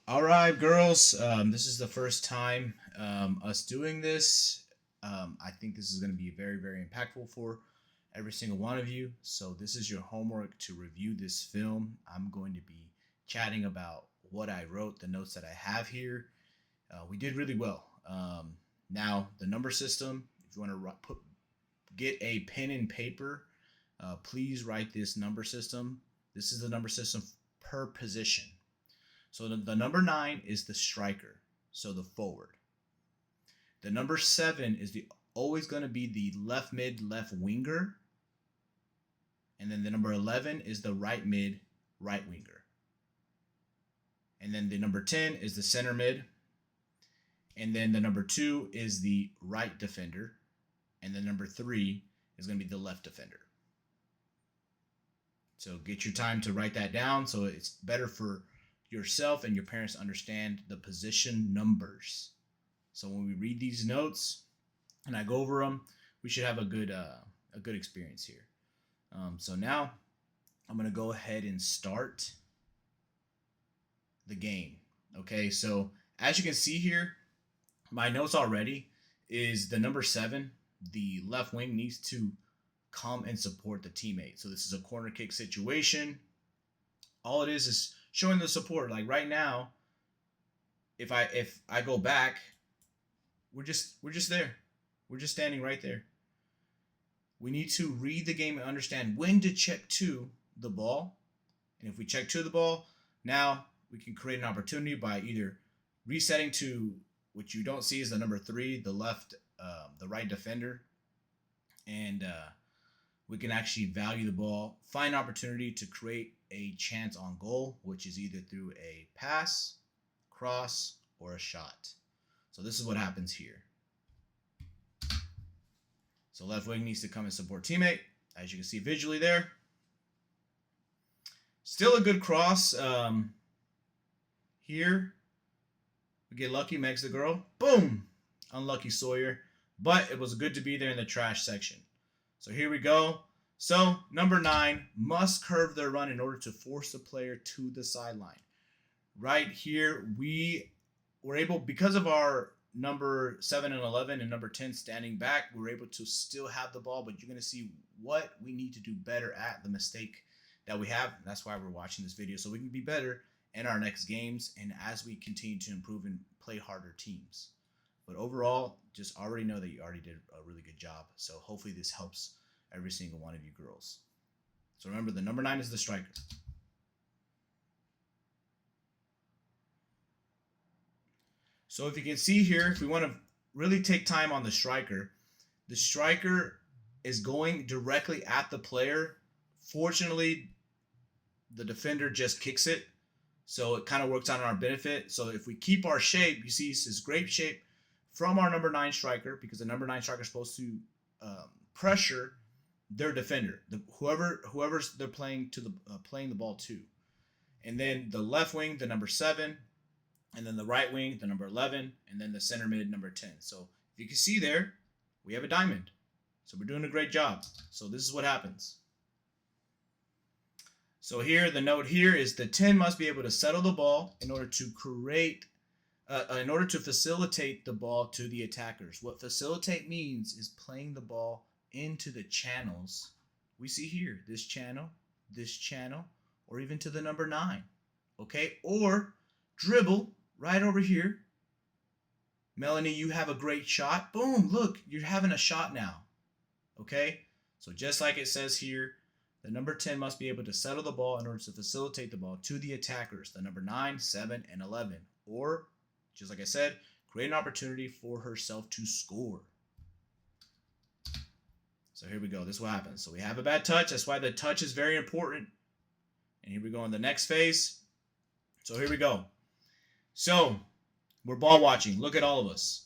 All right, girls. This is the first time us doing this. I think this is going to be very, very impactful for every single one of you. So, this is your homework to review this film. I'm going to be chatting about what I wrote, the notes that I have here. We did really well. Now, the number system, if you want to get a pen and paper, please write this number system. This is the number system per position. So the number 9 is the striker, so the forward. The number 7 is the always going to be the left mid, left winger. And then the number 11 is the right mid, right winger. And then the number 10 is the center mid. And then the number 2 is the right defender. And the number 3 is going to be the left defender. So get your time to write that down so it's better for yourself and your parents to understand the position numbers. So when we read these notes and I go over them, we should have a good experience here. So now I'm gonna go ahead and start the game. Okay, so as you can see here, my notes already is the number 7, the left wing needs to come and support the teammate. So this is a corner kick situation. All it is showing the support. Like right now, if I go back, we're just there. We're just standing right there. We need to read the game and understand when to check to the ball. And if we check to the ball, now we can create an opportunity by either resetting to, which you don't see is the number 3, the right defender, and we can actually value the ball, find opportunity to create a chance on goal, which is either through a pass, cross, or a shot. So this is what happens here. So left wing needs to come and support teammate, as you can see visually there. Still a good cross. Here, we get lucky, makes the girl. Boom! Unlucky Sawyer. But it was good to be there in the trash section. So here we go. So number 9 must curve their run in order to force the player to the sideline. Right here, we were able, because of our number 7 and 11 and number 10 standing back, we were able to still have the ball, but you're going to see what we need to do better at, the mistake that we have. That's why we're watching this video, so we can be better in our next games and as we continue to improve and play harder teams. But overall, just already know that you already did a really good job. So hopefully this helps every single one of you girls. So remember, the number 9 is the striker. So if you can see here, if we want to really take time on the striker is going directly at the player. Fortunately, the defender just kicks it, so it kind of works out in our benefit. So if we keep our shape, you see this is great shape from our number 9 striker, because the number 9 striker is supposed to pressure their defender, whoever's they're playing the ball to, and then the left wing, the number 7, and then the right wing, the number 11, and then the center mid, number 10. So if you can see there, we have a diamond. So we're doing a great job. So this is what happens. So here, the note here is the 10 must be able to settle the ball in order to facilitate the ball to the attackers. What facilitate means is playing the ball into the channels we see here, this channel, or even to the number 9, okay? Or dribble right over here. Melanie, you have a great shot. Boom, look, you're having a shot now, okay? So just like it says here, the number 10 must be able to settle the ball in order to facilitate the ball to the attackers, the number 9, 7, and 11. Or, just like I said, create an opportunity for herself to score. So here we go. This is what happens. So we have a bad touch. That's why the touch is very important. And here we go in the next phase. So here we go. So we're ball watching. Look at all of us.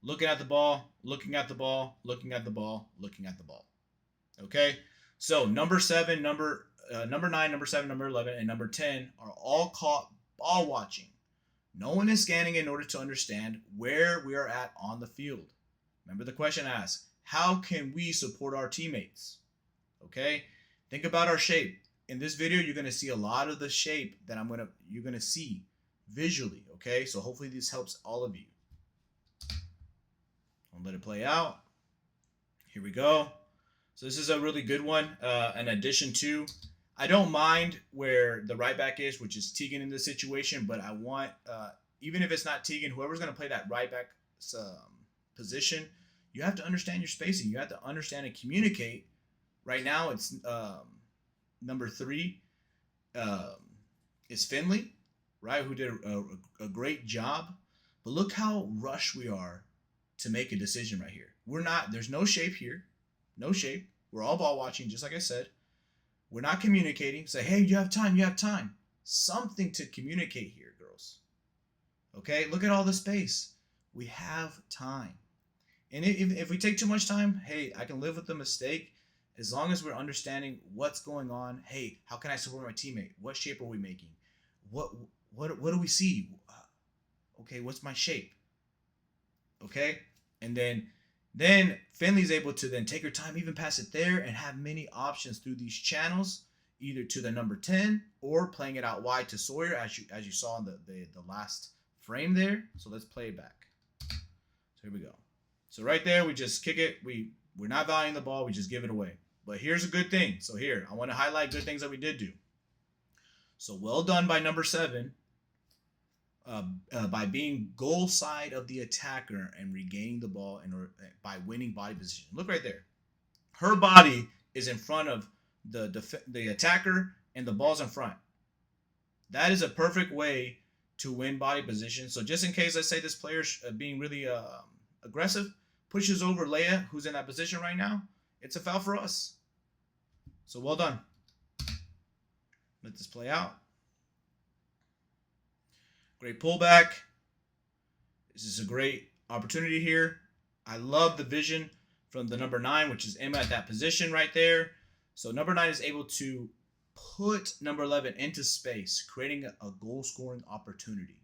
Looking at the ball, looking at the ball, looking at the ball, looking at the ball. Okay? So number 7, number 9, number 7, number 11, and number 10 are all caught ball watching. No one is scanning in order to understand where we are at on the field. Remember the question asked, how can we support our teammates? Okay? Think about our shape. In this video, you're going to see a lot of the shape that you're going to see visually, okay? So hopefully this helps all of you. I'll let it play out. Here we go. So this is a really good one. In addition to, I don't mind where the right back is, which is Tegan in this situation, but I want, even if it's not Tegan, whoever's going to play that right back position, you have to understand your spacing. You have to understand and communicate. Right now, it's number 3 is Finley, right, who did a great job. But look how rushed we are to make a decision right here. There's no shape here. No shape. We're all ball watching, just like I said. We're not communicating. Say, hey, you have time. You have time. Something to communicate here, girls. Okay? Look at all the space. We have time. And if we take too much time, hey, I can live with the mistake as long as we're understanding what's going on. Hey, how can I support my teammate? What shape are we making? What do we see? Okay, what's my shape? Okay? And then Finley's able to then take her time, even pass it there, and have many options through these channels, either to the number 10 or playing it out wide to Sawyer, as you saw in the last frame there. So let's play it back. So here we go. So right there, we just kick it. We're not valuing the ball. We just give it away. But here's a good thing. So here, I want to highlight good things that we did do. So well done by number 7. By being goal side of the attacker and regaining the ball by winning body position. Look right there. Her body is in front of the attacker and the ball's in front. That is a perfect way to win body position. So just in case, let's say this player's being really aggressive, pushes over Leia, who's in that position right now, it's a foul for us. So well done. Let this play out. Great pullback. This is a great opportunity here. I love the vision from the number 9, which is Emma at that position right there. So number 9 is able to put number 11 into space, creating a goal-scoring opportunity.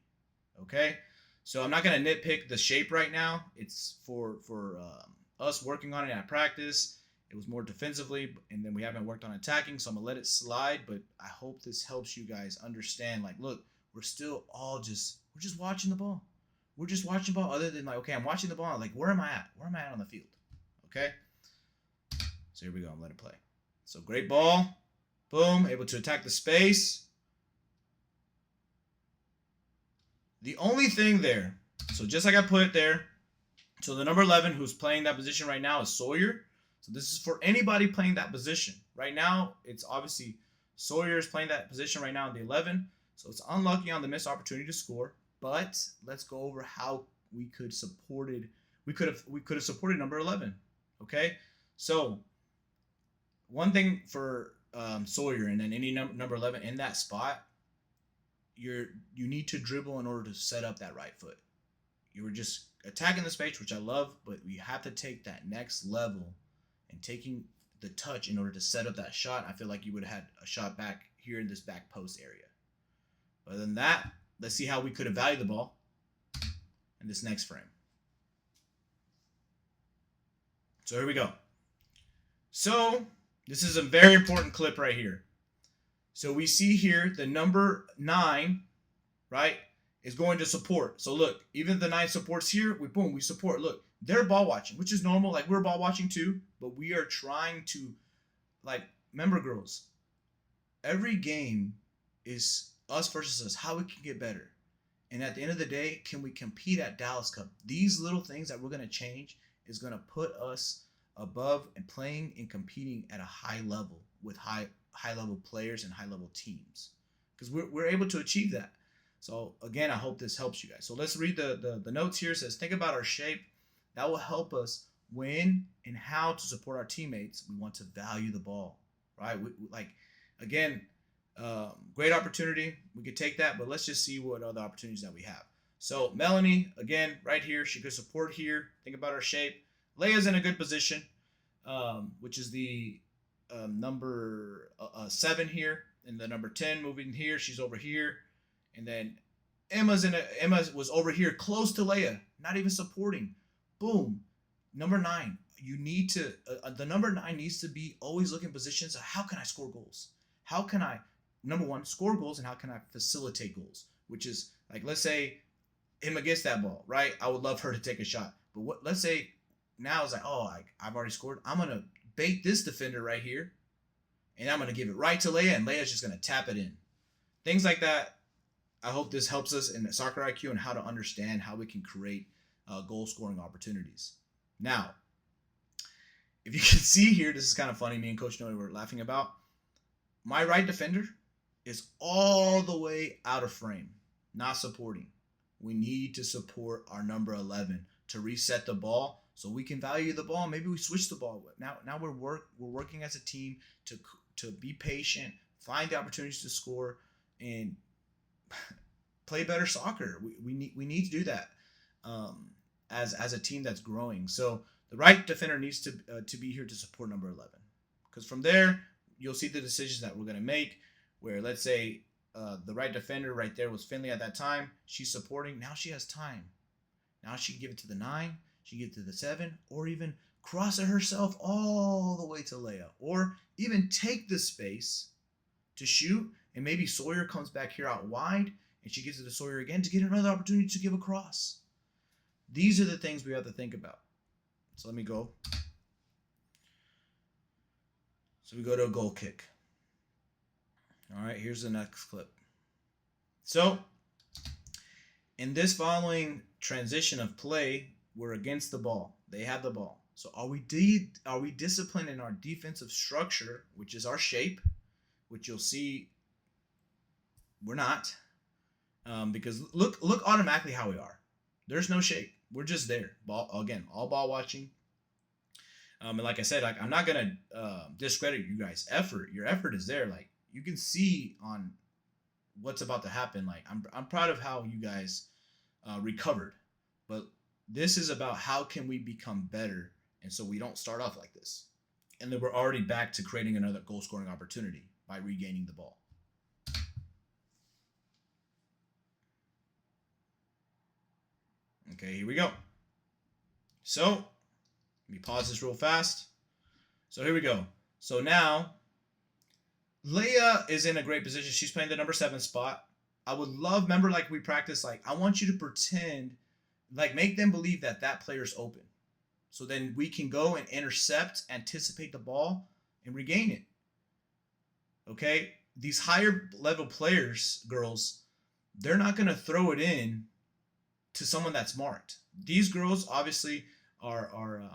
Okay? So I'm not going to nitpick the shape right now. It's for us working on it at practice. It was more defensively, and then we haven't worked on attacking, so I'm going to let it slide. But I hope this helps you guys understand, like, look, we're still all we're just watching the ball. We're just watching the ball other than like, okay, I'm watching the ball. Like, where am I at? Where am I at on the field? Okay? So here we go. I'm letting it play. So great ball. Boom. Able to attack the space. The only thing there, so just like I put it there, so the number 11 who's playing that position right now is Sawyer. So this is for anybody playing that position. Right now, it's obviously Sawyer is playing that position right now in the 11. So it's unlucky on the missed opportunity to score, but let's go over how we could have supported number 11. Okay, so one thing for Sawyer and then any number 11 in that spot, you need to dribble in order to set up that right foot. You were just attacking the space, which I love, but we have to take that next level and taking the touch in order to set up that shot. I feel like you would have had a shot back here in this back post area. Other than that, let's see how we could have valued the ball in this next frame. So here we go. So this is a very important clip right here. So we see here the number 9, right, is going to support. So look, even if the 9 supports here, we support. Look, they're ball watching, which is normal. Like, we're ball watching too, but we are trying to, like, remember, girls, every game is us versus us, how we can get better. And at the end of the day, can we compete at Dallas Cup? These little things that we're going to change is going to put us above and playing and competing at a high level with high level players and high level teams, because we're able to achieve that. So again, I hope this helps you guys. So let's read the notes here. It says, think about our shape. That will help us when and how to support our teammates. We want to value the ball, right? Great opportunity. We could take that, but let's just see what other opportunities that we have. So Melanie, again, right here, she could support here. Think about her shape. Leia's in a good position, which is the number 7 here, and the number 10 moving here. She's over here, and then Emma was over here, close to Leia, not even supporting. Boom, number 9. You need to the number 9 needs to be always looking positions of how can I score goals? How can I, number 1, score goals, and how can I facilitate goals? Which is, Like, let's say him against that ball, right? I would love her to take a shot. But let's say now it's like, oh, I've already scored. I'm going to bait this defender right here, and I'm going to give it right to Leia, and Leia's just going to tap it in. Things like that. I hope this helps us in soccer IQ and how to understand how we can create goal scoring opportunities. Now, if you can see here, this is kind of funny. Me and Coach Noe were laughing about. My right defender is all the way out of frame, not supporting. We need to support our number 11 to reset the ball so we can value the ball. Maybe we switch the ball. Now we're working as a team to be patient, find the opportunities to score, and play better soccer. We need to do that as a team that's growing. So the right defender needs to be here to support number 11, because from there you'll see the decisions that we're going to make. Where let's say the right defender right there was Finley at that time. She's supporting. Now she has time. Now she can give it to the 9. She can give it to the 7, or even cross it herself all the way to Leia, or even take the space to shoot, and maybe Sawyer comes back here out wide, and she gives it to Sawyer again to get another opportunity to give a cross. These are the things we have to think about. So let me go. So we go to a goal kick. All right, here's the next clip. So in this following transition of play, we're against the ball. They have the ball. So are we disciplined in our defensive structure, which is our shape, which you'll see we're not, because look automatically how we are. There's no shape. We're just there. Ball again, all ball watching. And like I said, like I'm not gonna discredit you guys' effort. Your effort is there. Like you can see on what's about to happen. Like I'm proud of how you guys recovered, but this is about how can we become better, and so we don't start off like this, and then we're already back to creating another goal scoring opportunity by regaining the ball. Okay, here we go. So let me pause this real fast. So here we go. So now Leia is in a great position. She's playing the number 7 spot. I would love, remember, like we practice, like I want you to pretend, like make them believe that that player's open. So then we can go and intercept, anticipate the ball, and regain it. Okay? These higher level players, girls, they're not going to throw it in to someone that's marked. These girls obviously are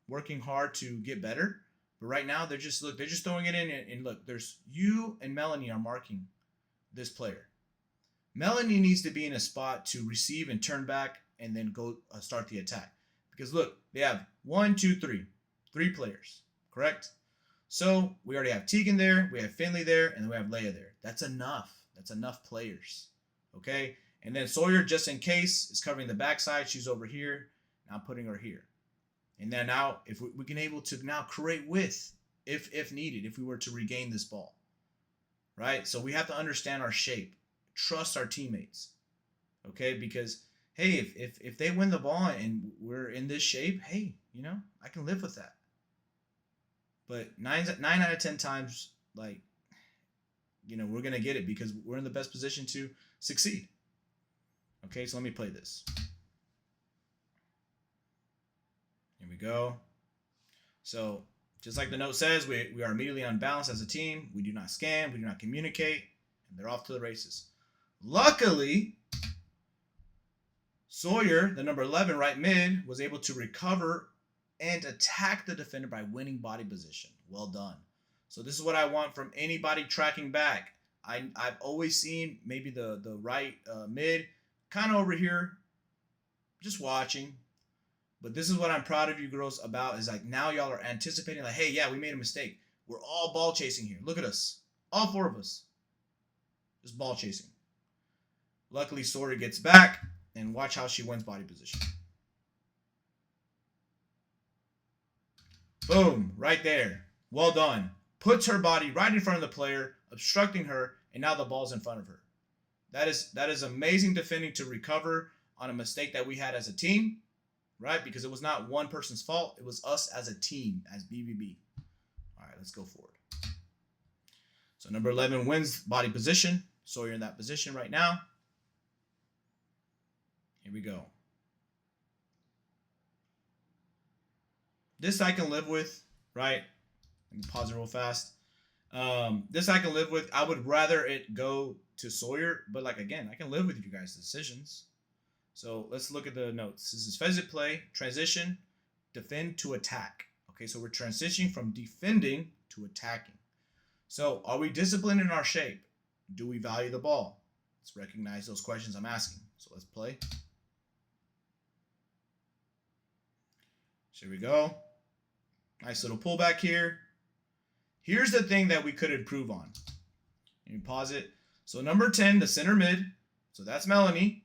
working hard to get better, but right now they're just throwing it in, and look, there's you and Melanie are marking this player. Melanie needs to be in a spot to receive and turn back and then go start the attack, because look, they have 3 players, correct? So we already have Tegan there, we have Finley there, and then we have Leia there. That's enough players. Okay, and then Sawyer, just in case, is covering the backside. She's over here. Now I'm putting her here. And then now, if we can able to now create width, if needed, if we were to regain this ball, right? So we have to understand our shape, trust our teammates, okay? Because hey, if they win the ball and we're in this shape, hey, I can live with that. But 9 out of 10 times, like, we're gonna get it because we're in the best position to succeed. Okay, so let me play this. Here we go. So just like the note says, we are immediately unbalanced as a team. We do not scan, we do not communicate, and they're off to the races. Luckily, Sawyer, the number 11 right mid, was able to recover and attack the defender by winning body position. Well done. So this is what I want from anybody tracking back. I've always seen maybe the right mid kind of over here just watching. But this is what I'm proud of you girls about, is like now y'all are anticipating, like, hey, yeah, we made a mistake. We're all ball chasing here. Look at us. All 4 of us. Just ball chasing. Luckily, Sawyer gets back, and watch how she wins body position. Boom, right there. Well done. Puts her body right in front of the player, obstructing her, and now the ball's in front of her. That is amazing defending to recover on a mistake that we had as a team, right? Because it was not one person's fault. It was us as a team, as BVB. All right, let's go forward. So number 11 wins body position. Sawyer in that position right now. Here we go. This I can live with, right? Let me pause it real fast. This I can live with. I would rather it go to Sawyer, but like again, I can live with you guys' decisions. So let's look at the notes. This is pheasant play, transition, defend to attack. Okay, so we're transitioning from defending to attacking. So are we disciplined in our shape? Do we value the ball? Let's recognize those questions I'm asking. So let's play. Here we go. Nice little pullback here. Here's the thing that we could improve on. Let me pause it. So number 10, the center mid, so that's Melanie,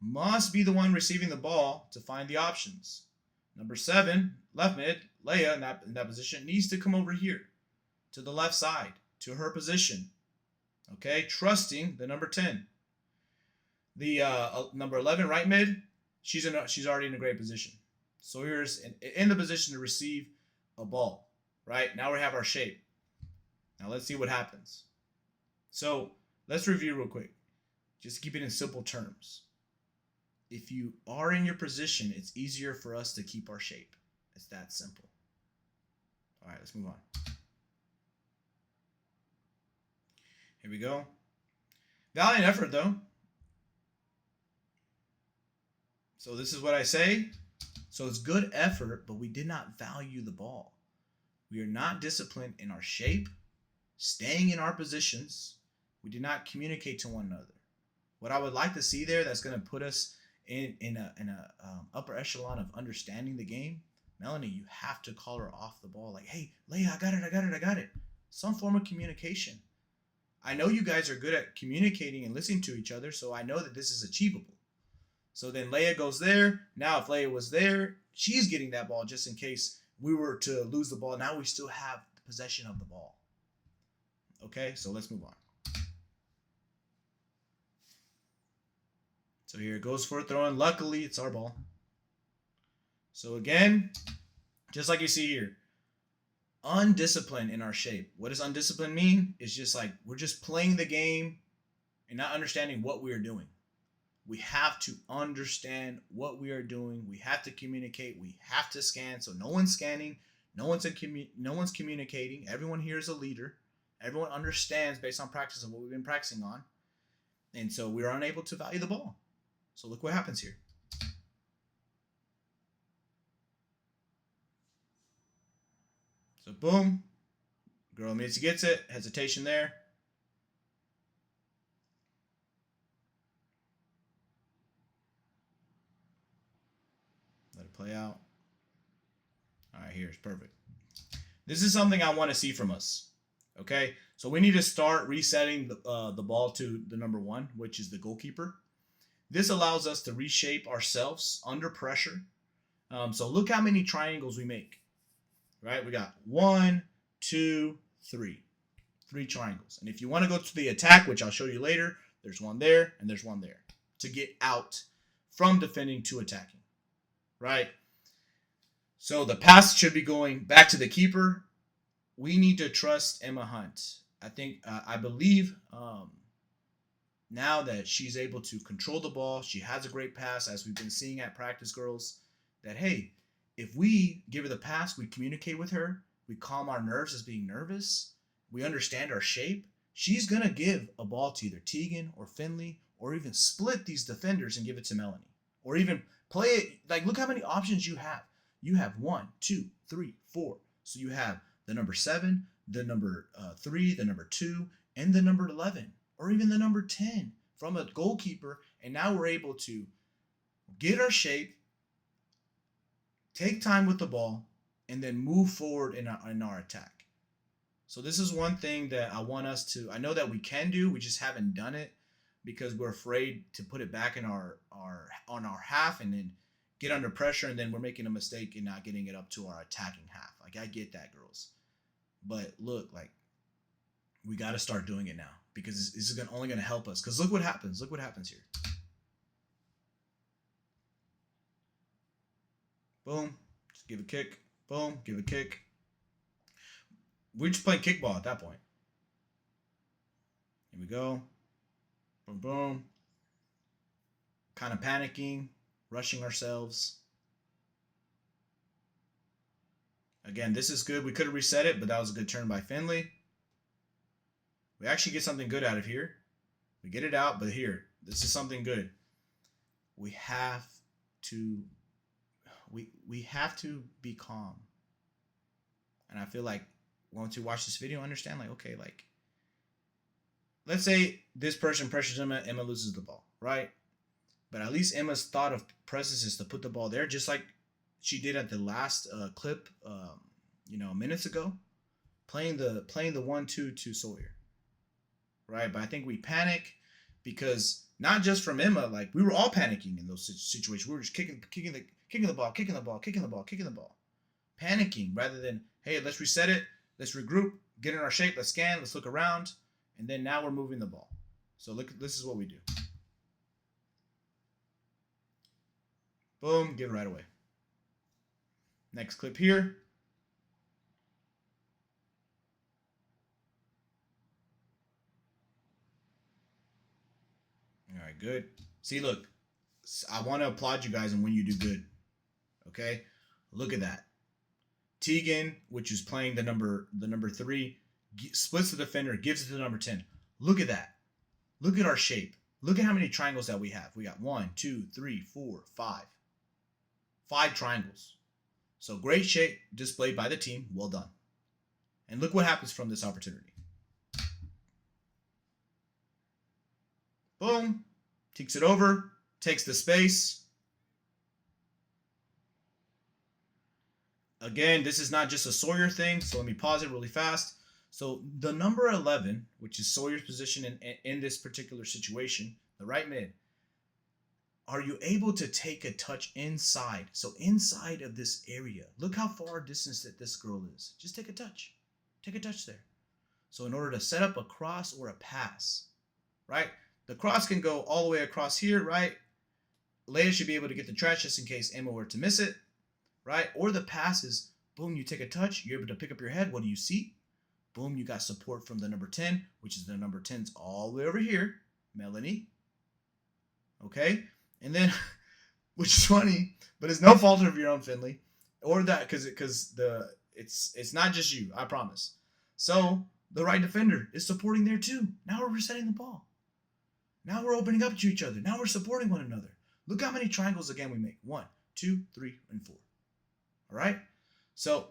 must be the one receiving the ball to find the options. Number 7, left mid, Leia in that position, needs to come over here to the left side, to her position. Okay, trusting the number 10. The number 11, right mid, she's already in a great position. Sawyer's in the position to receive a ball, right? Now we have our shape. Now let's see what happens. So let's review real quick. Just keep it in simple terms. If you are in your position, it's easier for us to keep our shape. It's that simple. All right, let's move on. Here we go. Valiant effort, though. So this is what I say. So it's good effort, but we did not value the ball. We are not disciplined in our shape, staying in our positions. We did not communicate to one another. What I would like to see there that's going to put us in a upper echelon of understanding the game, Melanie, you have to call her off the ball. Like, hey, Leia, I got it. Some form of communication. I know you guys are good at communicating and listening to each other, so I know that this is achievable. So then Leia goes there. Now if Leia was there, she's getting that ball just in case we were to lose the ball. Now we still have the possession of the ball. Okay, so let's move on. So here it goes for a throw in. Luckily, it's our ball. So again, just like you see here, undisciplined in our shape. What does undisciplined mean? It's just like we're just playing the game and not understanding what we are doing. We have to understand what we are doing. We have to communicate. We have to scan. So no one's scanning. No one's communicating. Everyone here is a leader. Everyone understands based on practice of what we've been practicing on. And so we're unable to value the ball. So look what happens here. So boom. Girl immediately gets it. Hesitation there. Let it play out. All right, here's perfect. This is something I want to see from us. Okay, so we need to start resetting the ball to the number 1, which is the goalkeeper. This allows us to reshape ourselves under pressure. So look how many triangles we make. Right, we got 1, 2, 3. 3 triangles. And if you want to go to the attack, which I'll show you later, there's one there and there's one there to get out from defending to attacking. Right? So the pass should be going back to the keeper. We need to trust Emma Hunt. I believe now that she's able to control the ball, she has a great pass, as we've been seeing at practice, girls, that, hey, if we give her the pass, we communicate with her, we calm our nerves as being nervous, we understand our shape, she's going to give a ball to either Tegan or Finley, or even split these defenders and give it to Melanie. Or even play it, like, look how many options you have. You have 1, 2, 3, 4. So you have the number 7, the number 3, the number 2, and the number 11, or even the number 10 from a goalkeeper. And now we're able to get our shape, take time with the ball, and then move forward in our attack. So this is one thing that I want us to, I know that we can do, we just haven't done it because we're afraid to put it back in on our half and then get under pressure, and then we're making a mistake in not getting it up to our attacking half. Like, I get that, girls. But look, like, we got to start doing it now because this is only going to help us. Because look what happens. Look what happens here. Boom. Just give a kick. Boom. Give a kick. We're just playing kickball at that point. Here we go. Boom, boom. kind of panicking, rushing ourselves. Again, this is good. We could have reset it, but that was a good turn by Finley. We actually get something good out of here. We get it out, but here, this is something good. We have to be calm. And I feel like once you watch this video, understand like, okay, like, let's say this person pressures Emma, Emma loses the ball, right? But at least Emma's thought of presses is to put the ball there, just like she did at the last clip, minutes ago, playing the 1-2 to Sawyer, right? But I think we panic because not just from Emma, like we were all panicking in those situations. We were just kicking the ball, panicking rather than, hey, let's reset it, let's regroup, get in our shape, let's scan, let's look around, and then now we're moving the ball. So look, this is what we do. Boom, give it right away. Next clip here. All right, good. See, look, I want to applaud you guys and when you do good. Okay, look at that. Tegan, which is playing the number 3, splits the defender, gives it to the number 10. Look at that. Look at our shape. Look at how many triangles that we have. We got 1, 2, 3, 4, 5. 5 triangles. So great shape displayed by the team. Well done. And look what happens from this opportunity. Boom. Takes it over. Takes the space. Again, this is not just a Sawyer thing. So let me pause it really fast. So the number 11, which is Sawyer's position in this particular situation, the right mid, are you able to take a touch inside? So inside of this area, look how far distance that this girl is. Just take a touch. Take a touch there. So in order to set up a cross or a pass, right? The cross can go all the way across here, right? Leia should be able to get the trash just in case Emma were to miss it, right? Or the pass is, boom, you take a touch. You're able to pick up your head. What do you see? Boom, you got support from the number 10, which is the number 10's all the way over here, Melanie. Okay? And then, which is funny, but it's no fault of your own, Finley, or that because it's not just you, I promise. So the right defender is supporting there too. Now we're resetting the ball. Now we're opening up to each other. Now we're supporting one another. Look how many triangles again we make. 1, 2, 3, and 4. All right. So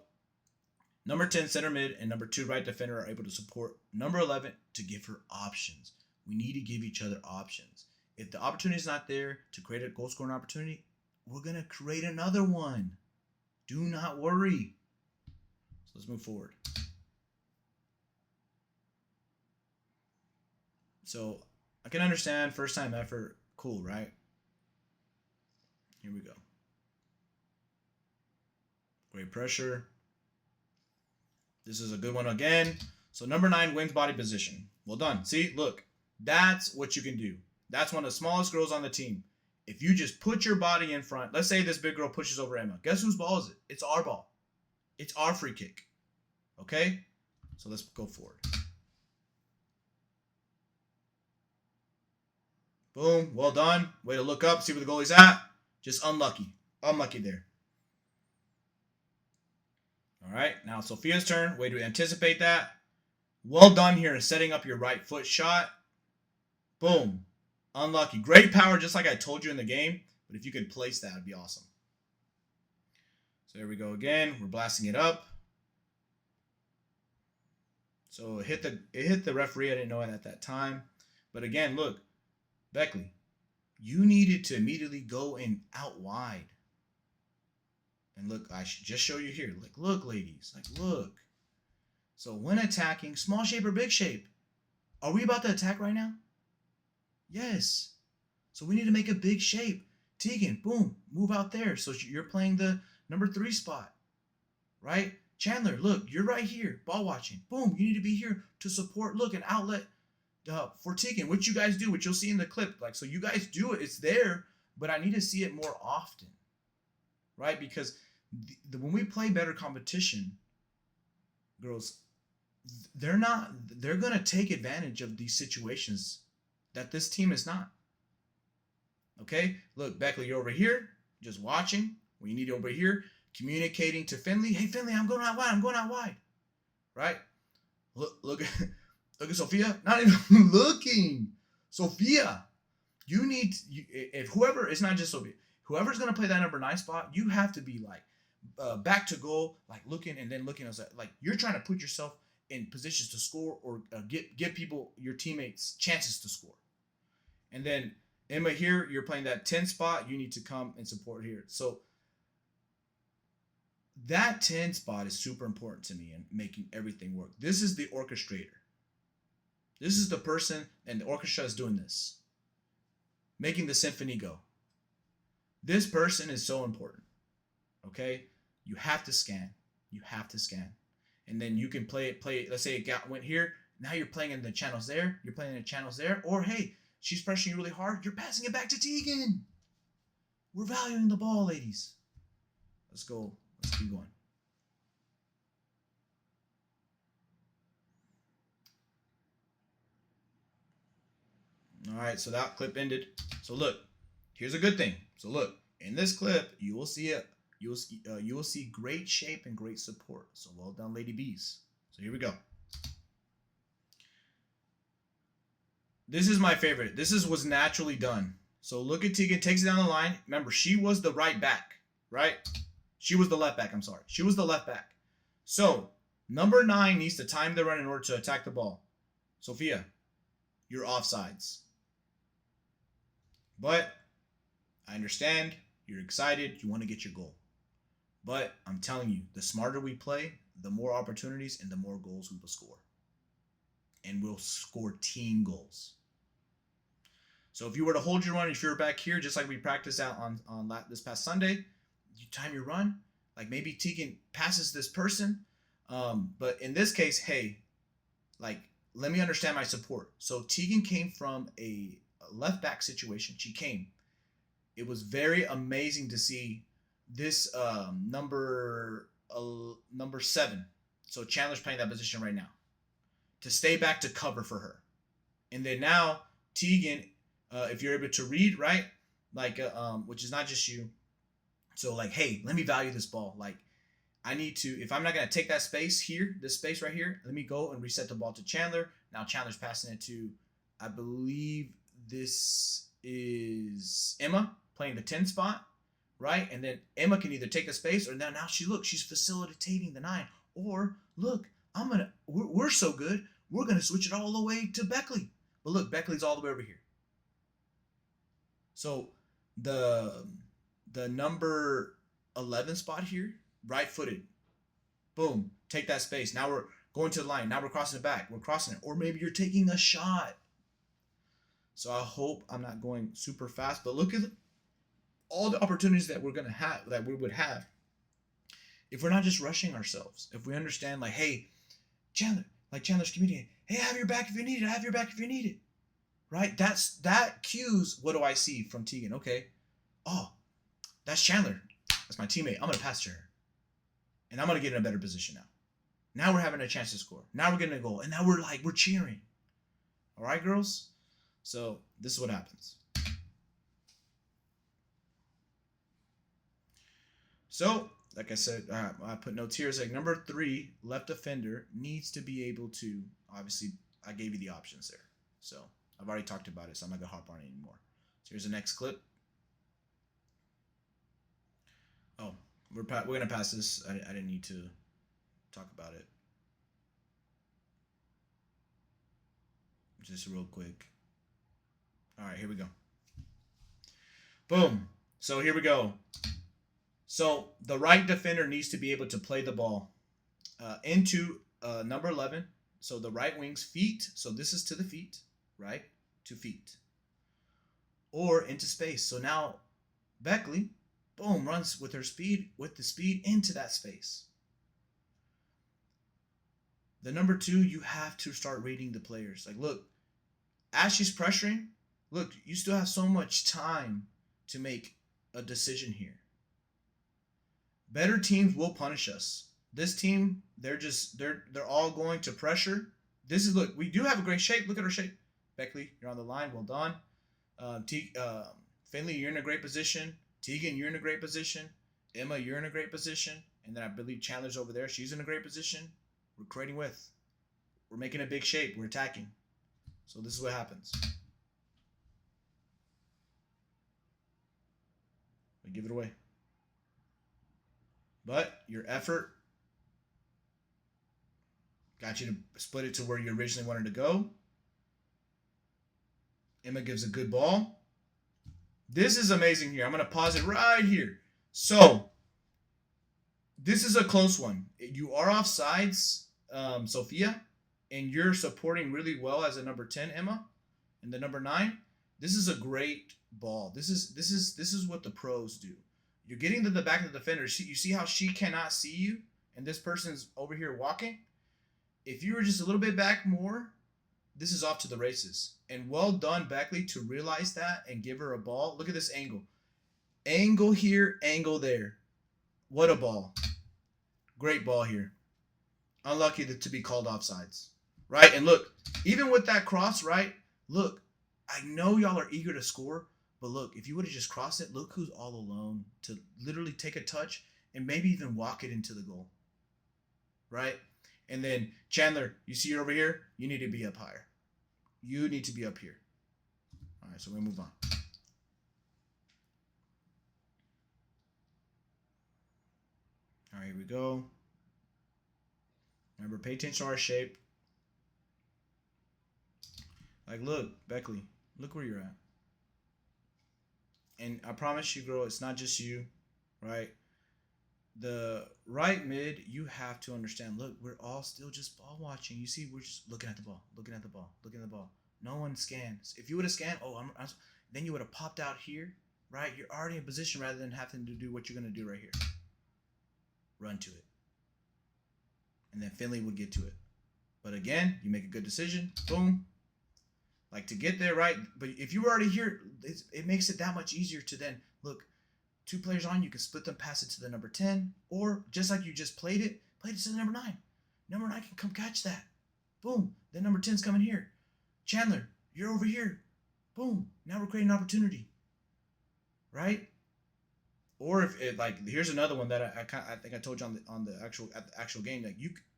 number 10 center mid and number 2 right defender are able to support number 11 to give her options. We need to give each other options. If the opportunity is not there to create a goal scoring opportunity, we're going to create another one. Do not worry. So let's move forward. So I can understand first time effort. Cool, right? Here we go. Great pressure. This is a good one again. So number 9 wins body position. Well done. See, look, that's what you can do. That's one of the smallest girls on the team. If you just put your body in front, let's say this big girl pushes over Emma. Guess whose ball is it? It's our ball. It's our free kick. Okay? So let's go forward. Boom. Well done. Way to look up, see where the goalie's at. Just unlucky. Unlucky there. All right. Now Sophia's turn. Way to anticipate that. Well done here in setting up your right foot shot. Boom. Unlucky. Great power, just like I told you in the game. But if you could place that, it'd be awesome. So here we go again. We're blasting it up. So it hit the referee. I didn't know it at that time. But again, look. Beckley, you needed to immediately go in out wide. And look, I should just show you here. Like, look, ladies. Like, look. So when attacking, small shape or big shape. Are we about to attack right now? Yes. So we need to make a big shape. Tegan, boom, move out there. So you're playing the number 3 spot, right? Chandler, look, you're right here, ball watching. Boom, you need to be here to support. Look, an outlet for Tegan, which you guys do, which you'll see in the clip. Like, so you guys do it. It's there, but I need to see it more often, right? Because when we play better competition, girls, they're going to take advantage of these situations that this team is not. Okay? Look, Beckley, you're over here, just watching. When you need over here, communicating to Finley. Hey, Finley, I'm going out wide. I'm going out wide. Right? Look at Sophia. Not even looking. Sophia, you need, if whoever, it's not just Sophia, whoever's going to play that number 9 spot, you have to be like back to goal, like looking and then looking. Like you're trying to put yourself in positions to score or give people, your teammates, chances to score. And then Emma here, you're playing that 10 spot. You need to come and support here. So that 10 spot is super important to me in making everything work. This is the orchestrator. This is the person, and the orchestra is doing this, making the symphony go. This person is so important. Okay? You have to scan. You have to scan. And then you can play. Let's say it went here. Now you're playing in the channels there. You're playing in the channels there. Or, hey, she's pressuring you really hard. You're passing it back to Tegan. We're valuing the ball, ladies. Let's go. Let's keep going. All right, so that clip ended. So look, here's a good thing. So look, in this clip, you will see you will see great shape and great support. So well done, Lady Bees. So here we go. This is my favorite. This was naturally done. So look at Tegan, takes it down the line. Remember, she was the right back, right? She was the left back, I'm sorry. She was the left back. So number 9 needs to time the run in order to attack the ball. Sophia, you're offsides. But I understand, you're excited, you want to get your goal. But I'm telling you, the smarter we play, the more opportunities and the more goals we will score. And we'll score team goals. So if you were to hold your run, if you're back here, just like we practiced out on this past Sunday, you time your run. Like maybe Tegan passes this person. But in this case, hey, like, let me understand my support. So Tegan came from a left back situation. She came. It was very amazing to see this number 7. So Chandler's playing that position right now, to stay back to cover for her. And then now Tegan, if you're able to read, right, like which is not just you. So like, hey, let me value this ball. Like, I need to, if I'm not going to take that space here, this space right here, let me go and reset the ball to Chandler. Now Chandler's passing it to, I believe this is Emma playing the 10 spot, right? And then Emma can either take the space, or now she's facilitating the 9. Or look, we're so good, we're going to switch it all the way to Beckley. But look, Beckley's all the way over here. So the number 11 spot here, right-footed. Boom, take that space. Now we're going to the line. Now we're crossing it back. We're crossing it. Or maybe you're taking a shot. So I hope I'm not going super fast, but look at all the opportunities that we're going to have, that we would have, if we're not just rushing ourselves. If we understand, like, hey, Chandler, like Chandler's communicating, hey, I have your back if you need it. I have your back if you need it. Right? That cues, what do I see from Tegan? Okay. Oh, that's Chandler. That's my teammate. I'm going to pass to her. And I'm going to get in a better position now. Now we're having a chance to score. Now we're getting a goal. And now we're cheering. All right, girls? So this is what happens. So, like I said, I put notes here. It's like number 3, left defender, needs to be able to, obviously, I gave you the options there. So I've already talked about it, so I'm not going to hop on it anymore. So here's the next clip. Oh, we're going to pass this. I didn't need to talk about it. Just real quick. All right, here we go. Boom. So here we go. So the right defender needs to be able to play the ball into number 11. So the right wing's feet. So this is to the feet, right? To feet. Or into space. So now Beckley, boom, runs with the speed into that space. The number 2, you have to start reading the players. Like, look, as she's pressuring, look, you still have so much time to make a decision here. Better teams will punish us. This team, they're all going to pressure. Look, we do have a great shape. Look at our shape. Beckley, you're on the line. Well done. Finley, you're in a great position. Tegan, you're in a great position. Emma, you're in a great position. And then I believe Chandler's over there. She's in a great position. We're creating width. We're making a big shape. We're attacking. So this is what happens. We give it away. But your effort got you to split it to where you originally wanted to go. Emma gives a good ball. This is amazing here. I'm going to pause it right here. So, this is a close one. You are offsides, Sophia, and you're supporting really well as a number 10, Emma, and the number 9. This is a great ball. This is what the pros do. You're getting to the back of the defender. You see how she cannot see you, and this person's over here walking? If you were just a little bit back more, this is off to the races. And well done, Beckley, to realize that and give her a ball. Look at this angle. Angle here, angle there. What a ball. Great ball here. Unlucky to be called offsides. Right? And look, even with that cross, right? Look, I know y'all are eager to score, but look, if you would have just crossed it, look who's all alone to literally take a touch and maybe even walk it into the goal. Right? And then, Chandler, you see her over here? You need to be up higher. You need to be up here. All right, so we'll move on. All right, here we go. Remember, pay attention to our shape. Like, look, Beckley, look where you're at. And I promise you, girl, it's not just you, right? The right mid, you have to understand, look, we're all still just ball watching. You see, we're just looking at the ball, looking at the ball, looking at the ball. No one scans. If you would have scanned, then you would have popped out here, right? You're already in position rather than having to do what you're going to do right here. Run to it. And then Finley would get to it. But again, you make a good decision. Boom. Like to get there, right? But if you were already here, it makes it that much easier to then, look, 2 players on, you can split them, pass it to the number 10. Or just like you just played it to the number 9. Number 9 can come catch that. Boom. Then number 10's coming here. Chandler, you're over here. Boom. Now we're creating an opportunity. Right? Or if it, like, here's another one that I think I told you on the actual game. Like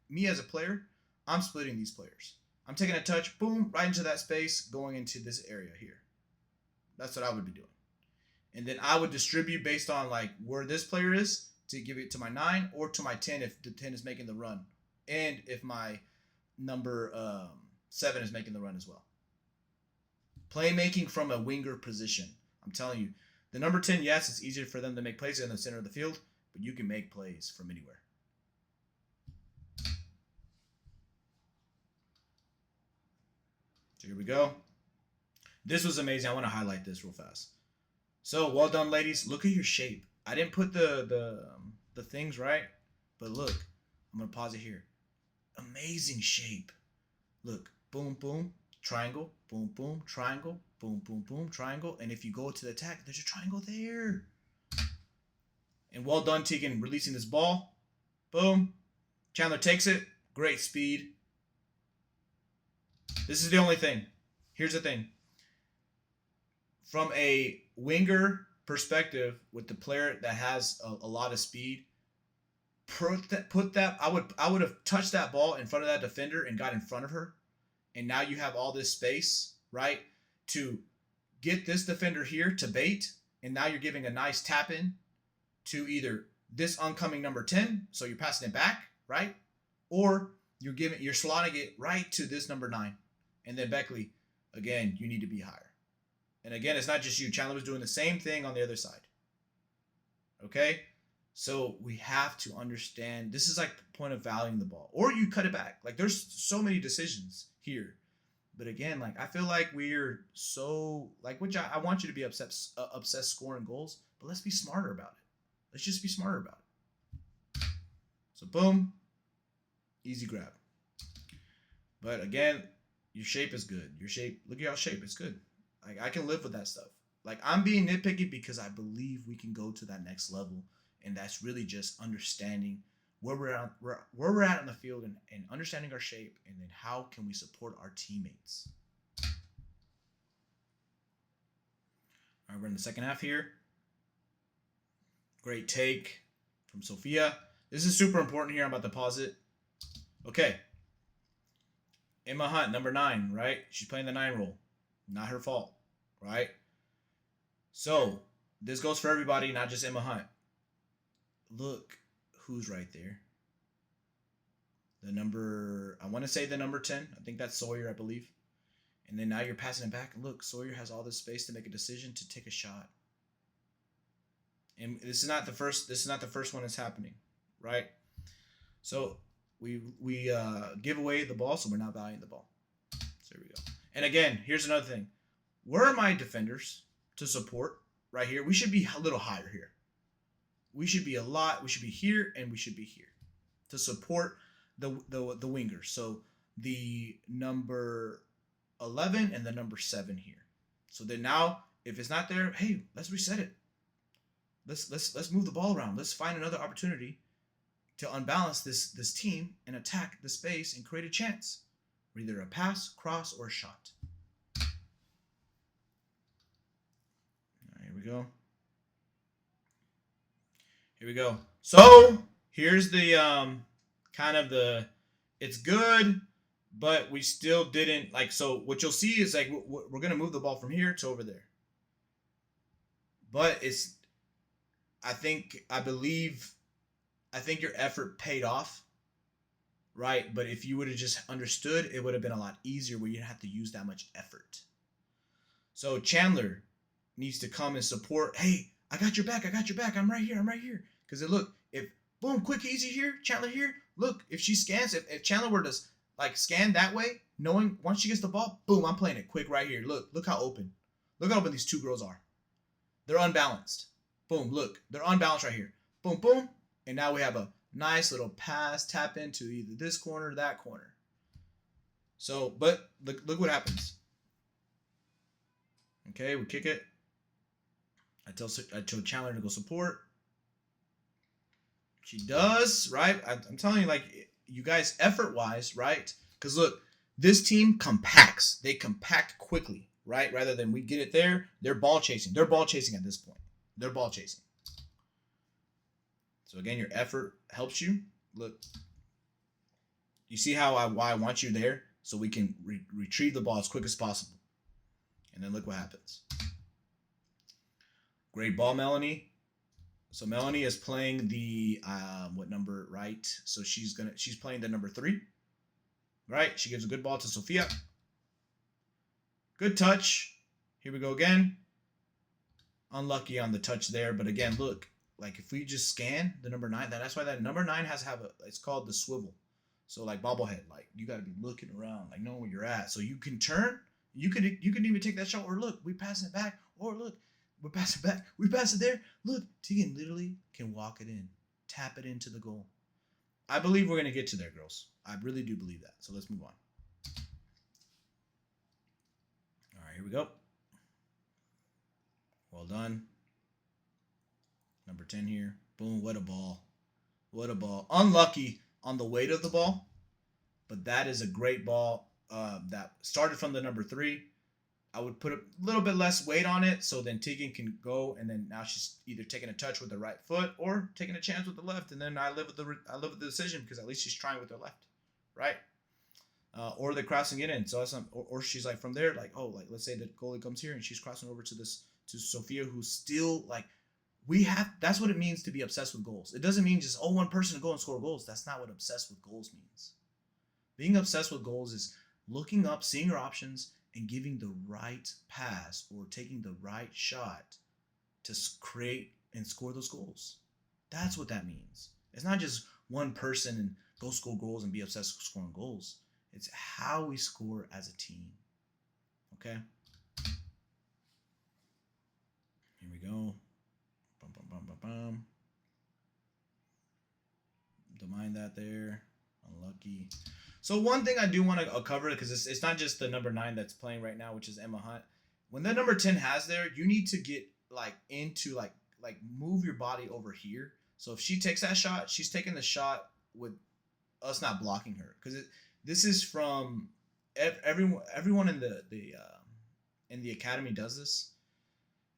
me as a player, I'm splitting these players. I'm taking a touch, boom, right into that space, going into this area here. That's what I would be doing. And then I would distribute based on like where this player is to give it to my 9 or to my 10 if the 10 is making the run, and if my number 7 is making the run as well. Playmaking from a winger position. I'm telling you, the number 10, yes, it's easier for them to make plays in the center of the field, but you can make plays from anywhere. So here we go. This was amazing. I want to highlight this real fast. So well done, ladies. Look at your shape. I didn't put the things right, but look, I'm gonna pause it here. Amazing shape. Look, boom, boom, triangle, boom, boom, triangle, boom, boom, boom, triangle. And if you go to the attack, there's a triangle there. And well done, Tegan, releasing this ball. Boom. Chandler takes it. Great speed. This is the only thing. Here's the thing. From a winger perspective, with the player that has a lot of speed, I would have touched that ball in front of that defender and got in front of her. And now you have all this space, right, to get this defender here to bait. And now you're giving a nice tap in to either this oncoming number 10, so you're passing it back, right? Or you're slotting it right to this number 9. And then Beckley, again, you need to be higher. And again, it's not just you. Chandler was doing the same thing on the other side. Okay? So we have to understand, this is like the point of valuing the ball. Or you cut it back. Like, there's so many decisions here. But again, like, I feel like we're so, like, which I want you to be obsessed scoring goals, but let's be smarter about it. Let's just be smarter about it. So boom, easy grab. But again, your shape is good. Your shape, look at your shape, it's good. Like, I can live with that stuff. Like, I'm being nitpicky because I believe we can go to that next level, and that's really just understanding where we're at on the field and understanding our shape, and then how can we support our teammates. All right, we're in the second half here. Great take from Sophia. This is super important here. I'm about to pause it. Okay. Emma Hunt, number 9, right? She's playing the 9 role. Not her fault, right? So, this goes for everybody, not just Emma Hunt. Look who's right there. I want to say the number 10. I think that's Sawyer, I believe. And then now you're passing it back. Look, Sawyer has all this space to make a decision to take a shot. And this is not the first one that's happening, right? So we give away the ball, so we're not valuing the ball. So here we go. And again, here's another thing. Where are my defenders to support right here? We should be a little higher here. We should be here, and we should be here to support the wingers. So the number 11 and the number 7 here. So then now, if it's not there, hey, let's reset it. Let's move the ball around. Let's find another opportunity to unbalance this team and attack the space and create a chance. Either a pass, cross, or a shot. All right, here we go. Here we go. So here's the it's good, but we still didn't so what you'll see is we're going to move the ball from here to over there. But I think your effort paid off, right? But if you would have just understood, it would have been a lot easier where you didn't have to use that much effort. So Chandler needs to come and support. Hey, I got your back. I'm right here. Because look, if boom, quick, easy here, Chandler here. Look, if she scans, if Chandler were to scan that way, knowing once she gets the ball, boom, I'm playing it quick right here. Look how open. Look how open these two girls are. They're unbalanced. Boom, look, they're unbalanced right here. Boom, boom. And now we have a nice little pass, tap into either this corner or that corner. So, but look what happens. Okay, we kick it. I tell Chandler to go support. She does, right? I'm telling you, you guys, effort-wise, right? Because look, this team compacts. They compact quickly, right? Rather than we get it there, they're ball chasing. They're ball chasing at this point. They're ball chasing. So again, your effort helps you. Look, you see why I want you there? So we can retrieve the ball as quick as possible. And then look what happens. Great ball, Melanie. So Melanie is playing the what number, right? So she's playing the number 3, right? She gives a good ball to Sophia. Good touch. Here we go again. Unlucky on the touch there, but again, look, if we just scan the number 9, that's why that number 9 has to have it's called the swivel. So bobblehead, you got to be looking around, knowing where you're at, so you can turn. You can even take that shot, or look, we pass it back, or look, we pass it back, we pass it there. Look, Tegan literally can walk it in, tap it into the goal. I believe we're gonna get to there, girls. I really do believe that. So let's move on. All right, here we go. Well done. Number 10 here. Boom, what a ball. What a ball. Unlucky on the weight of the ball, but that is a great ball that started from the number 3. I would put a little bit less weight on it, so then Tegan can go, and then now she's either taking a touch with the right foot or taking a chance with the left, and then I live with the decision because at least she's trying with her left, right? Or they're crossing it in. So or she's from there, let's say the goalie comes here and she's crossing over to Sophia, who's still that's what it means to be obsessed with goals. It doesn't mean just one person to go and score goals. That's not what obsessed with goals means. Being obsessed with goals is looking up, seeing your options, and giving the right pass or taking the right shot to create and score those goals. That's what that means. It's not just one person and go score goals and be obsessed with scoring goals. It's how we score as a team. Okay? Here we go. Bum, bum, bum, bum, bum. Don't mind that there. Unlucky. So one thing I do want to cover, because it's not just the number 9 that's playing right now, which is Emma Hunt. When the number 10 has there, you need to get into move your body over here. So if she takes that shot, she's taking the shot with us not blocking her, because this is from everyone in the academy does this.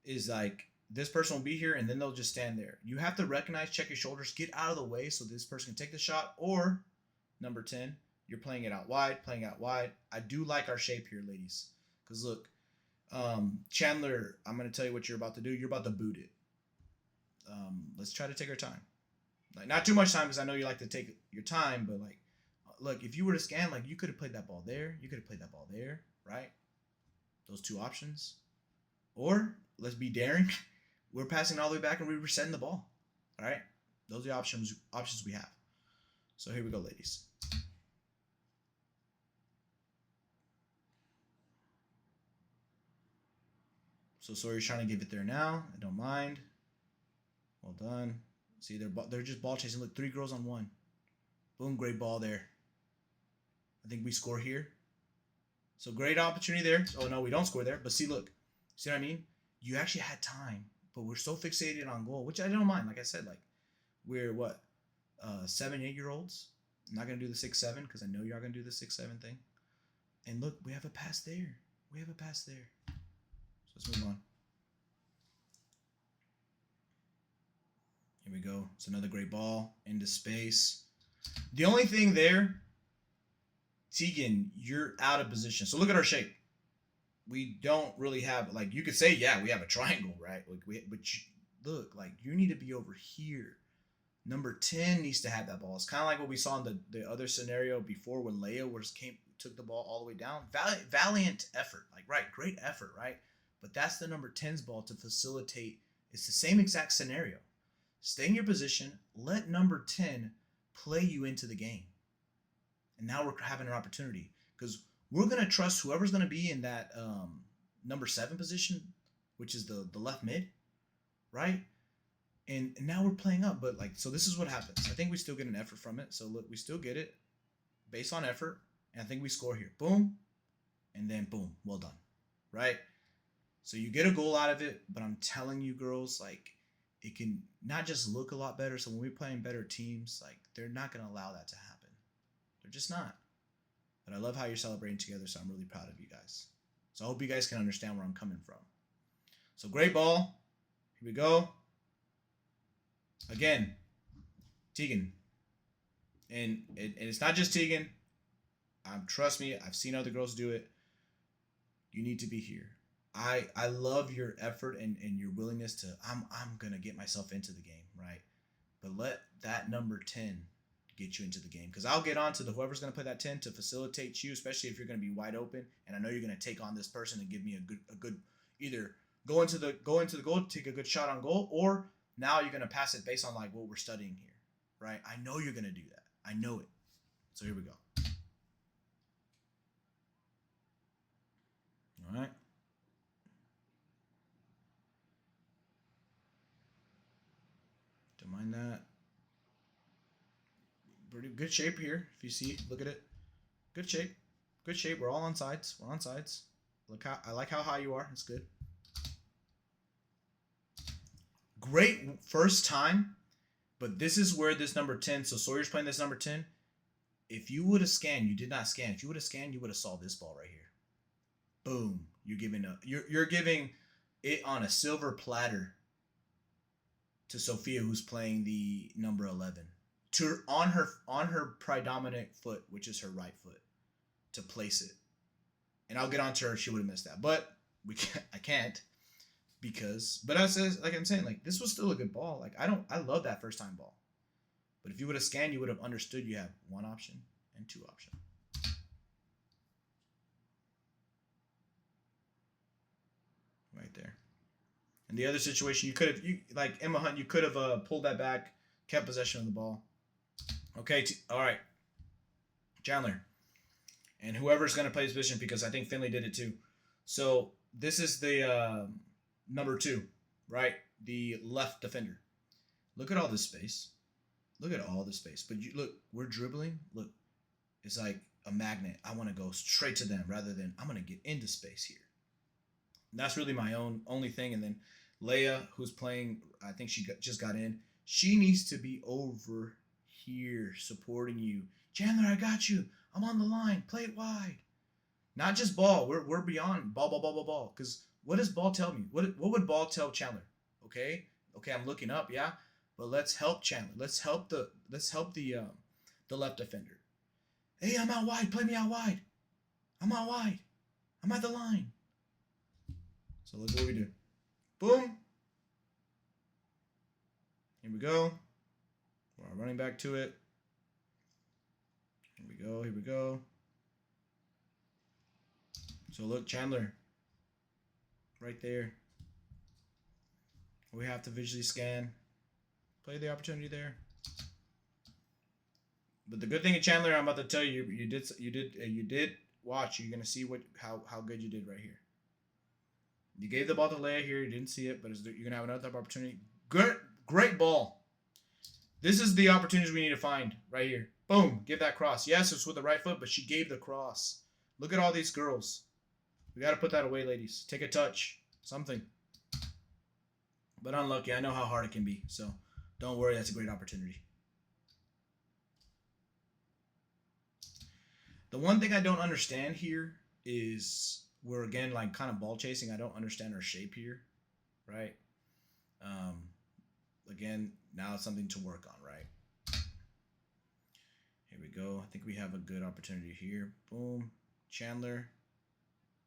is like this person will be here and then they'll just stand there. You have to recognize, check your shoulders, get out of the way so this person can take the shot. Or number 10, you're playing it out wide, playing out wide. I do like our shape here, ladies. Because look, Chandler, I'm going to tell you what you're about to do. You're about to boot it. Let's try to take our time. Like, not too much time because I know you like to take your time, but like, look, if you were to scan, like, you could have played that ball there. You could have played that ball there, right? Those two options. Or, let's be daring. We're passing all the way back and we were setting the ball. All right? Those are the options we have. So here we go, ladies. So Sawyer's trying to give it there now. I don't mind. Well done. See, they're just ball chasing. Look, 3 girls on 1. Boom, great ball there. I think we score here. So great opportunity there. Oh, no, we don't score there. But see, look. See what I mean? You actually had time. But we're so fixated on goal, which I don't mind. Like I said, like, we're what? 7, 8-year-olds. I'm not going to do the 6-7 because I know you're going to do the 6-7 thing. And look, we have a pass there. We have a pass there. So let's move on. Here we go. It's another great ball into space. The only thing there, Tegan, you're out of position. So look at our shape. We don't really have, like, you could say, yeah, we have a triangle, right? Like, but look, like, you need to be over here. Number 10 needs to have that ball. It's kind of like what we saw in the other scenario before when Leia took the ball all the way down. Valiant effort. Like, right, great effort, right? But that's the number 10's ball to facilitate. It's the same exact scenario. Stay in your position. Let number 10 play you into the game. And now we're having an opportunity. Because we're going to trust whoever's going to be in that number 7 position, which is the left mid, right? And now we're playing up. But, like, so this is what happens. I think we still get an effort from it. So, look, we still get it based on effort. And I think we score here. Boom. And then, boom. Well done. Right? So you get a goal out of it. But I'm telling you, girls, like, it can not just look a lot better. So when we're playing better teams, like, they're not going to allow that to happen. They're just not. But I love how you're celebrating together, so I'm really proud of you guys. So I hope you guys can understand where I'm coming from. So great ball. Here we go. Again, Tegan. And it's not just Tegan. Trust me, I've seen other girls do it. You need to be here. I love your effort and your willingness to, I'm going to get myself into the game, right? But let that number 10 get you into the game. Because I'll get on to whoever's going to play that 10 to facilitate you, especially if you're going to be wide open. And I know you're going to take on this person and give me a good either go into the goal, take a good shot on goal, or now you're going to pass it based on like what we're studying here, right? I know you're going to do that. I know it. So here we go. All right. Don't mind that. Pretty good shape here. If you see, look at it. Good shape. Good shape. We're all on sides. We're on sides. Look how I like how high you are. It's good. Great first time, but this is where this number 10. So Sawyer's playing this number 10. If you would have scanned, you did not scan. If you would have scanned, you would have saw this ball right here. Boom. You're giving it on a silver platter to Sophia, who's playing the number 11. On her predominant foot, which is her right foot, to place it. And I'll get on to her. She would have missed that, but I can't because. But I says, like I'm saying, like this was still a good ball. Like I love that first time ball. But if you would have scanned, you would have understood you have one option and two options. Right there. And the other situation, you could have, like Emma Hunt, you could have pulled that back, kept possession of the ball. Okay, all right. Chandler. And whoever's going to play this position, because I think Finley did it too. So this is the number 2, right? The left defender. Look at all this space. Look at all this space. But look, we're dribbling. Look, it's like a magnet. I want to go straight to them rather than I'm going to get into space here. And that's really my only thing. And then Leia, who's playing, I think she just got in. She needs to be over here supporting you. Chandler, I got you. I'm on the line. Play it wide. Not just ball. We're beyond ball. Because What does ball tell me? What would ball tell Chandler? Okay, okay, I'm looking up, yeah, but let's help Chandler. Let's help the left defender. Hey, I'm out wide. Play me out wide. I'm out wide. I'm at the line. So look what we do. Boom. Here we go. We're running back to it. Here we go. Here we go. So look, Chandler. Right there. We have to visually scan. Play the opportunity there. But the good thing in Chandler, I'm about to tell you, you did watch. You're gonna see how good you did right here. You gave the ball to Leia here. You didn't see it, but you're gonna have another type of opportunity. Good, great ball. This is the opportunities we need to find right here. Boom, give that cross. Yes, it's with the right foot, but she gave the cross. Look at all these girls. We gotta put that away, ladies. Take a touch, something. But unlucky. I know how hard it can be, so don't worry. That's a great opportunity. The one thing I don't understand here is we're again like kind of ball chasing. I don't understand our shape here, right? Again, now it's something to work on, right? Here we go. I think we have a good opportunity here. Boom, Chandler.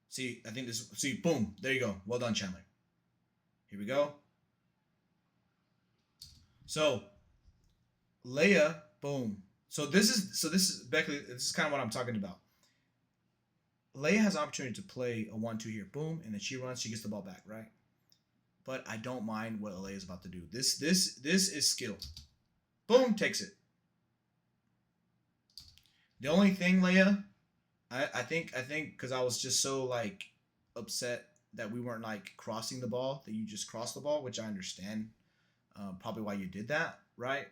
See, I think this. See, boom. There you go. Well done, Chandler. Here we go. So, Leia, boom. So this is Beckley. This is kind of what I'm talking about. Leia has an opportunity to play a 1-2 here, boom, and then she runs, she gets the ball back, right? But I don't mind what Leia is about to do. This is skill. Boom, takes it. The only thing, Leia, I think because I was just so like upset that we weren't like crossing the ball, that you just crossed the ball, which I understand probably why you did that, right?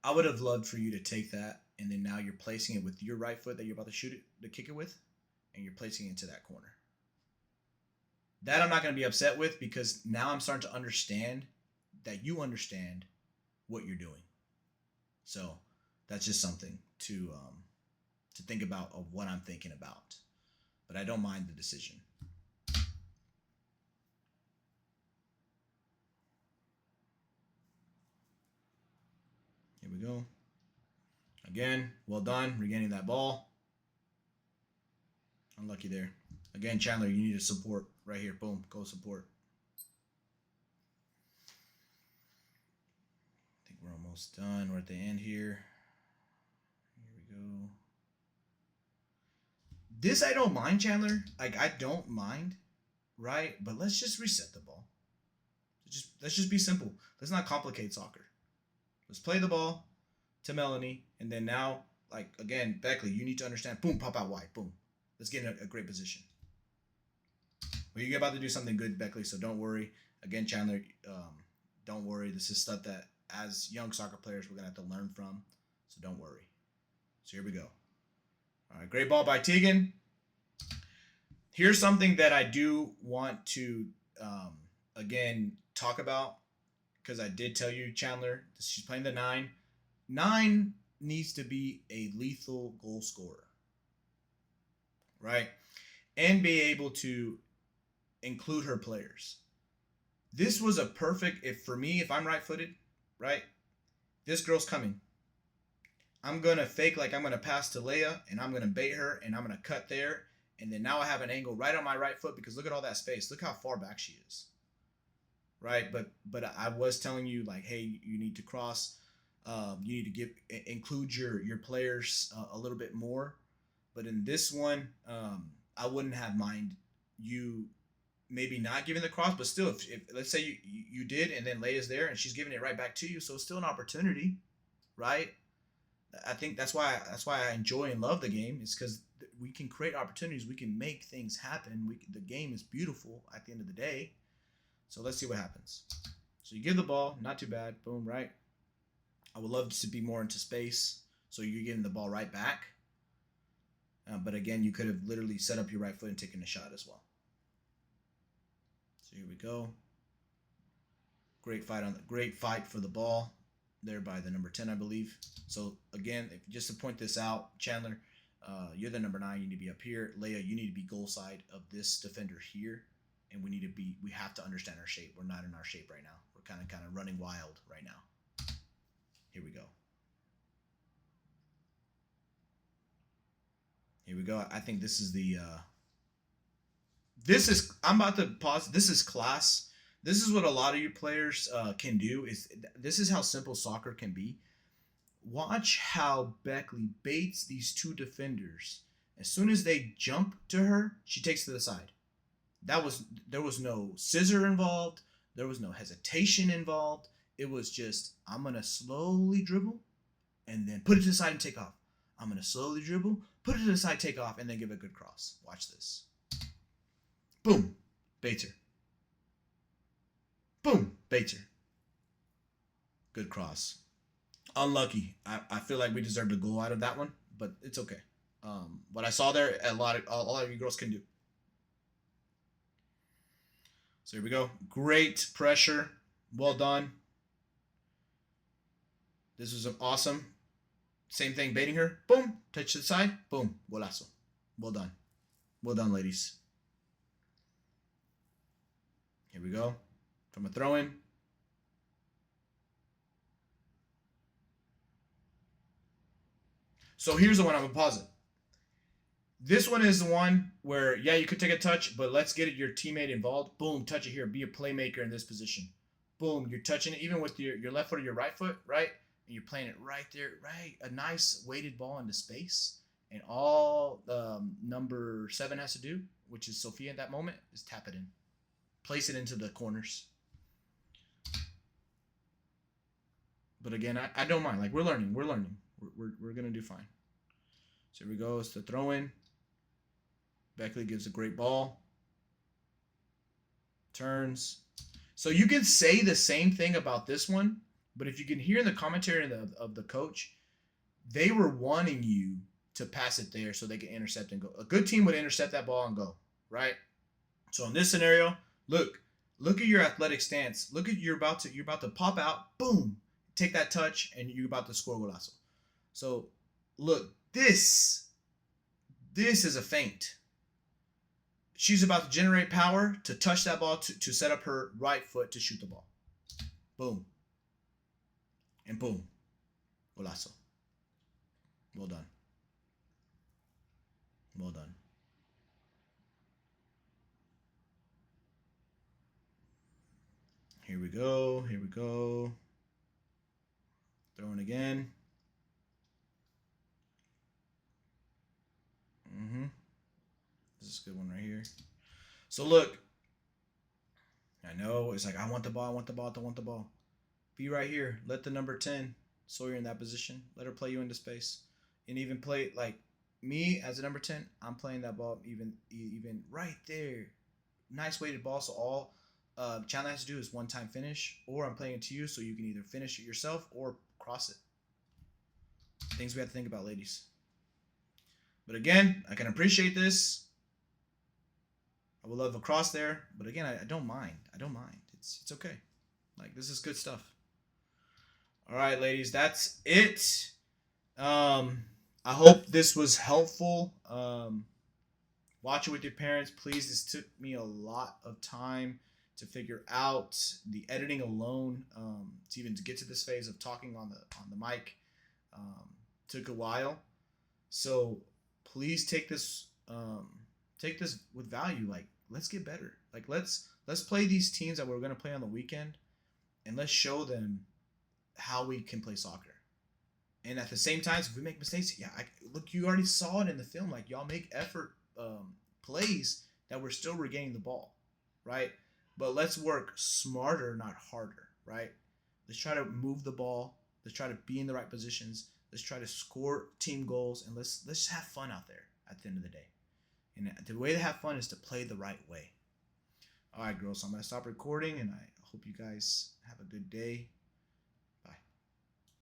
I would have loved for you to take that, and then now you're placing it with your right foot that you're about to shoot it, to kick it with, and you're placing it into that corner. That I'm not going to be upset with, because now I'm starting to understand that you understand what you're doing. So that's just something to think about of what I'm thinking about. But I don't mind the decision. Here we go. Again, well done, regaining that ball. Unlucky there. Again, Chandler, you need to support right here. Boom, go support. I think we're almost done. We're at the end here. Here we go. This I don't mind, Chandler. Like, I don't mind, right? But let's just reset the ball. Let's just be simple. Let's not complicate soccer. Let's play the ball to Melanie, and then now, like, again, Beckley, you need to understand. Boom, pop out wide. Boom. Let's get in a great position. Well, you're about to do something good, Beckley, so don't worry. Again, Chandler, don't worry. This is stuff that, as young soccer players, we're going to have to learn from, so don't worry. So here we go. All right, great ball by Tegan. Here's something that I do want to, again, talk about, because I did tell you, Chandler, she's playing the 9. 9 needs to be a lethal goal scorer, right? And be able to include her players. This was a perfect, if I'm right-footed, right? This girl's coming. I'm going to fake like I'm going to pass to Leia, and I'm going to bait her, and I'm going to cut there, and then now I have an angle right on my right foot, because look at all that space. Look how far back she is. Right, but I was telling you, like, hey, you need to cross. You need to include your players a little bit more. But in this one, I wouldn't have mind you maybe not giving the cross, but still, if let's say you did, and then Leia's there and she's giving it right back to you, so it's still an opportunity, right? I think that's why I enjoy and love the game, is because we can create opportunities, we can make things happen. The game is beautiful at the end of the day. So let's see what happens. So you give the ball, not too bad, boom, right? I would love to be more into space, so you're getting the ball right back. But again, you could have literally set up your right foot and taken a shot as well. So here we go. Great fight for the ball there by the number 10, I believe. So again, just to point this out, Chandler, You're the number 9. You need to be up here. Leia, you need to be goal side of this defender here, and we have to understand our shape. We're not in our shape right now. We're kind of running wild right now. Here we go. Here we go. I think this is the. I'm about to pause. This is class. This is what a lot of you players can do. This is how simple soccer can be. Watch how Beckley baits these two defenders. As soon as they jump to her, she takes to the side. There was no scissor involved. There was no hesitation involved. It was just, I'm going to slowly dribble and then put it to the side and take off. I'm going to slowly dribble, put it to the side, take off, and then give a good cross. Watch this. Boom. Baits her. Boom. Baits her. Good cross. Unlucky. I feel like we deserved a goal out of that one, but it's okay. What I saw there, a lot of you girls can do. So here we go. Great pressure. Well done. This was awesome. Same thing, baiting her. Boom. Touch to the side. Boom. Golazo. Well done. Well done, ladies. Here we go. From a throw-in. So here's the one I'm going to pause it. This one is the one where, yeah, you could take a touch, but let's get your teammate involved. Boom, touch it here. Be a playmaker in this position. Boom, you're touching it even with your left foot or your right foot, right? And you're playing it right there, right? A nice weighted ball into space. And all number 7 has to do, which is Sophia at that moment, is tap it in. Place it into the corners. But again, I don't mind. Like, we're learning. We're going to do fine. So here we go. It's the throw-in. Beckley gives a great ball. Turns. So you can say the same thing about this one, but if you can hear in the commentary of the coach, they were wanting you to pass it there so they can intercept and go. A good team would intercept that ball and go, right? So in this scenario, look at your athletic stance. Look at you're about to pop out, boom, take that touch, and you're about to score golazo. So look, this is a feint. She's about to generate power to touch that ball to set up her right foot to shoot the ball. Boom. And boom. Golazo. Well done. Well done. Here we go. Here we go. Throwing again. This is a good one right here. So look, I know it's like I want the ball, I want the ball. Be right here. Let the number 10 Sawyer in that position. Let her play you into space, and even play like me as a number 10. I'm playing that ball even right there. Nice weighted ball. So all Chandler has to do is one-time finish, or I'm playing it to you, so you can either finish it yourself or cross it. Things we have to think about, ladies. But again, I can appreciate this. I would love a cross there, but again, I don't mind. I don't mind. It's okay. Like, this is good stuff. All right, ladies, that's it. I hope this was helpful. Watch it with your parents, please. This took me a lot of time to figure out the editing alone. To even get to this phase of talking on the mic took a while. So please take this with value. Like, let's get better. Like, let's play these teams that we're going to play on the weekend, and let's show them how we can play soccer. And at the same time, if we make mistakes, look, you already saw it in the film. Like, y'all make effort plays that we're still regaining the ball, right? But let's work smarter, not harder, right? Let's try to move the ball. Let's try to be in the right positions. Let's try to score team goals, and let's just have fun out there at the end of the day. And the way to have fun is to play the right way. All right, girls, so I'm going to stop recording, and I hope you guys have a good day.